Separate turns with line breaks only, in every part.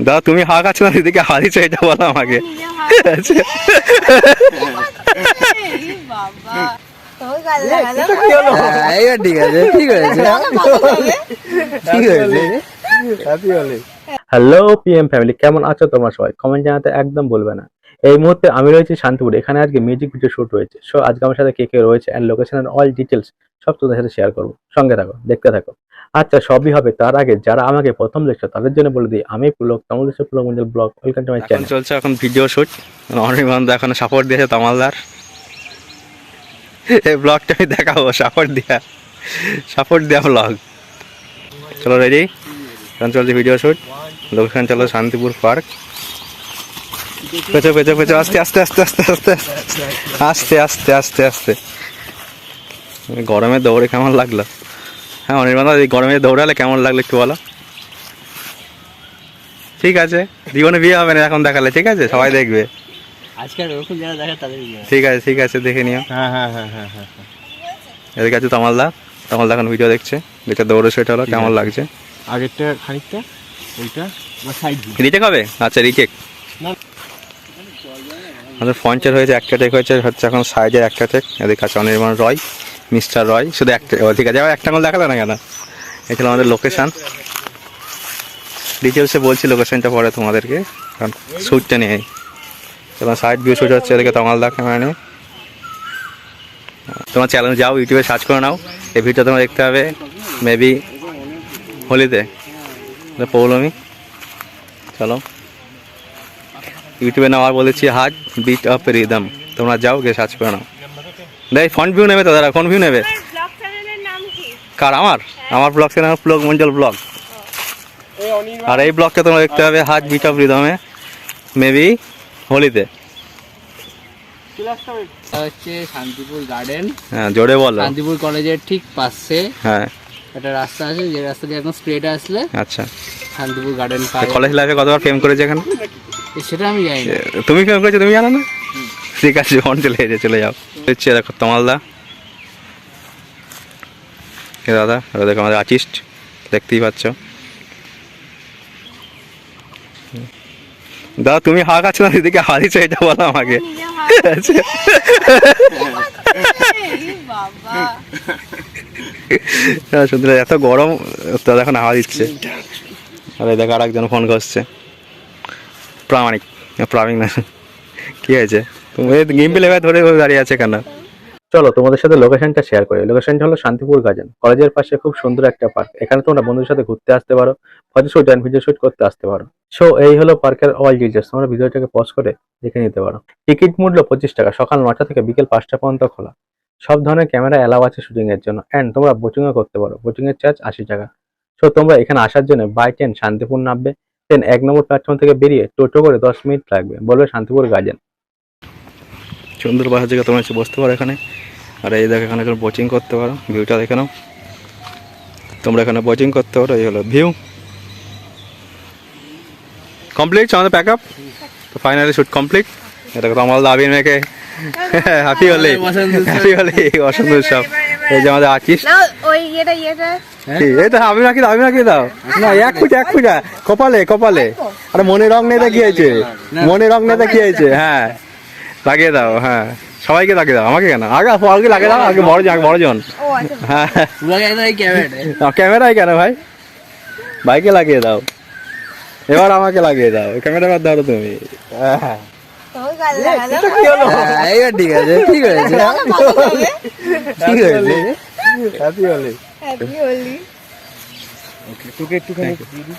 দাদা তুমি হাওয়া খাচ্ছ না, দিদিকে হাওয়া দিচ্ছ, এটা বলো আমাকে।
ঠিক আছে, ঠিক হয়েছে, ঠিক হয়েছে।
হ্যালো পিএম ফ্যামিলি, কেমন আছো তোমরা সবাই? কমেন্ট জানাতে একদম বলবে না। এই মুহূর্তে আমি রয়েছি শান্তিপুর, এখানে আজকে মিউজিক ভিডিও শুট হয়েছে। সো আজকে আমার সাথে কে কে রয়েছে অ্যান্ড লোকেশনের অল ডিটেলস সব তোমাদের সাথে শেয়ার করবো। সঙ্গে থাকো, দেখতে থাকো। আচ্ছা, সবই হবে তার আগে যারা আমাকে প্রথম দেখছো তাদের জন্য বলে দিই, আমি পুলক, তামিল দেশের Pulak Manjal blog. Welcome to my channel. চলছে এখন ভিডিও শুট, অনির্বাণ এখন সাপোর্ট দিয়েছে তামালদার। এই ব্লগটা আমি দেখাবো সাপোর্ট দেওয়া ব্লগ। চলো রেডি, এখন চলছে ভিডিও শুট। লোকেশন চলো শান্তিপুর পার্ক। পেছো পেছো পেছো, আস্তে আস্তে আস্তে আস্তে আস্তে আস্তে আস্তে আস্তে আস্তে। গরমে দৌড়ে কেমন লাগলো? হ্যাঁ অনির্বাণ, এই গরমে দৌড়ালে কেমন লাগলো একটু বলো। ঠিক আছে, জীবনে বিয়ে হবে না এখন দেখালে, ঠিক আছে সবাই দেখবে।
আজকাল ওরকম যারা দেখে তাদের
ঠিক আছে ঠিক আছে, দেখে নিও।
হ্যাঁ হ্যাঁ হ্যাঁ হ্যাঁ হ্যাঁ।
এদিকে আছে তামালদা এখন ভিডিও দেখছে, যেটা দৌড়ে সেটা হলো কেমন লাগছে।
আগেরটা খানিকটা, ওইটা বা সাইড
রিটেক হবে? আচ্ছা রিটেক। আমাদের ফ্রন্টের হয়েছে একটা টেক, হচ্ছে এখন সাইডের একটা টেক। এদিকে আছে অনির্বাণ রয়, মিস্টার রয়, শুধু একটা। ঠিক আছে, আবার একটা আঙুল দেখালে না কেন? এই ছিল আমাদের লোকেশান। ডিটেলসে বলছি লোকেশানটা পরে তোমাদেরকে, কারণ শ্যুটটা নিয়ে তোমার সাইড ভিউ শ্যুট হচ্ছে। এদিকে তামালদা ক্যামেরা নিয়ে। তোমার চ্যানেল যাও, ইউটিউবে সার্চ করে নাও। এই ভিডিওটা তোমার দেখতে হবে মেবি হোলিতে, পৌলমি। চলো ইউটিউবে নেওয়ার বলেছি হার্ট বিট অফ রিদম, তোমরা যাও গিয়ে সার্চ করে নাও। দেখ ফ্রন্ট ভিউ নেবে তো দাদা, কোন ভিউ নেবে? কার? আমার blog channel Pulak Manjal blog. আর এই ব্লগটা তোমরা দেখতে হবে হার্ট বিট অফ রিদমে, মেবি হোলিতে।
হচ্ছে শান্তিপুর গার্ডেন।
হ্যাঁ জোরে বলো।
শান্তিপুর কলেজের ঠিক পাশে
হ্যাঁ
একটা রাস্তা আছে, যে রাস্তা দিয়ে একদম স্ট্রেট আসলে
আচ্ছা।
শান্তিপুর গার্ডেন পাবে।
কলেজ লাইফে কতবার ফেম করেছে এখানে?
সেটা আমি জানি না।
তুমি ফেম করেছো, তুমি জানো না? ঠিক আছে, ফোন চলে যাও। হচ্ছে দেখো তামালদা, দাদা দেখো আমাদের আর্টিস্ট, দেখতেই পাচ্ছ। দাদা তুমি হাওয়া খাচ্ছ না, দিদিকে হাওয়া দিচ্ছ, এটা বলো আমাকে। সুন্দর, এত গরম দাদা এখন হাওয়া দিচ্ছে। আরে দেখো আরেকজন ফোন করছে, প্রামাণিক না, কি হয়েছে? তুমি গেম প্লে ধরে দাঁড়িয়ে আছে কেন? চলো তোমাদের সাথে লোকেশনটা শেয়ার করি। লোকেশনটা হলো শান্তিপুর গার্ডেন, কলেজের পাশে খুব সুন্দর একটা পার্ক। এখানে তোমরা বন্ধুদের সাথে ঘুরতে আসতে পারো, photo shoot and video shoot করতে আসতে পারো। সো এই হলো পার্কের অল ডিটেলস, তোমরা ভিডিওটাকে পজ করে দেখে নিতে পারো। টিকিট মূল্য 25 টাকা, সকাল 9টা থেকে বিকেল 5টা পর্যন্ত খোলা। সব ধরনের ক্যামেরা অ্যালাউ আছে শুটিং এর জন্য, অ্যান্ড তোমরা বোটিংও করতে পারো। বোটিং এর চার্জ 80 টাকা। সো তোমরা এখানে আসার জন্য বাই ট্রেন শান্তিপুর নামবে, ট্রেন 1 নম্বর প্ল্যাটফর্ম থেকে বেরিয়ে টোটো করে 10 মিনিট লাগবে, বলবে শান্তিপুর গার্ডেন। সুন্দর বাসার জায়গা, তোমরা এসে বসতে পারো এখানে। আর এই দেখো এখানে বোটিং করতে পারো, ভিউটা দেখে নাও। তোমরা এখানে বোটিং করতে পারো, এই হলো ভিউ। কমপ্লিট আমাদের প্যাক আপ, তো ফাইনালি শুট কমপ্লিট। এটা আমাদের আবির মেয়েকে হ্যাপি হলে বসন্ত উৎসব। এই যে আমাদের আর্টিস্ট, এই তো আমি রাখি দাও না, এক ফুটা কপালে। আরে মনে রং নেই কি হয়েছে? কি হয়েছে? হ্যাঁ লাগিয়ে দাও, হ্যাঁ সবাইকে লাগিয়ে দাও, আমাকে কেন? আগে লাগিয়ে দাও, আগে বড়জন। হ্যাঁ ক্যামেরায় কেন ভাই? বাইকে লাগিয়ে দাও, এবার আমাকে লাগিয়ে দাও, ক্যামেরা বাদ দাও তুমি। হ্যাঁ
ঠিক আছে, ঠিক হয়েছে, ঠিক হয়েছে।
হ্যাপি হোলি।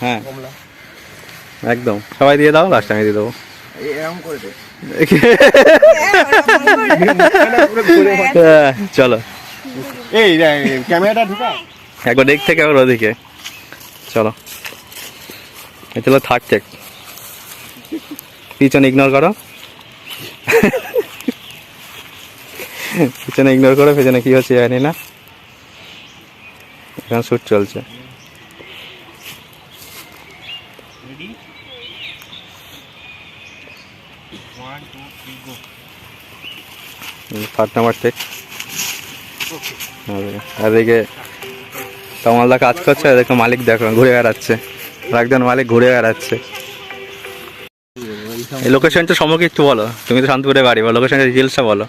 হ্যাঁ একদম সবাই দিয়ে দাও, লাস্ট আমি দিয়ে দেবো। চলো
এই ক্যামেরাটা ঢুকা
একবার দিক থেকে একবার ওদিকে। চলো এটা হলো থার্ড টেক, পিছনে ইগনোর করো, পিছনে ইগনোর করো, পিছনে কি হচ্ছে জানি না। এখানে শুট চলছে। Third number take. এদিকে তামালদা কাজ করছে, এদিকে মালিক দেখো ঘুরে বেড়াচ্ছে, একজন মালিক ঘুরে বেড়াচ্ছে। এই লোকেশনটা সম্পর্কে একটু বলো, তুমি তো শান্তিপুরে বাড়ি, বলো লোকেশনের ডিটেলসটা বলো।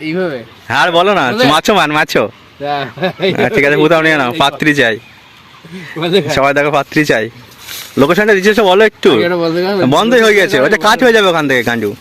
এইভাবে
হ্যাঁ আর বলো না, মাছো। হ্যাঁ, ঠিক আছে, কোথাও নিয়ে নাও, পাত্রী চাই, সবাই দেখো পাত্রী চাই। লোকেশনটা ডিটেলসটা বলো একটু। বন্ধই হয়ে গেছে, ওটা কাজ হয়ে যাবে ওখান থেকে গাঞ্জু।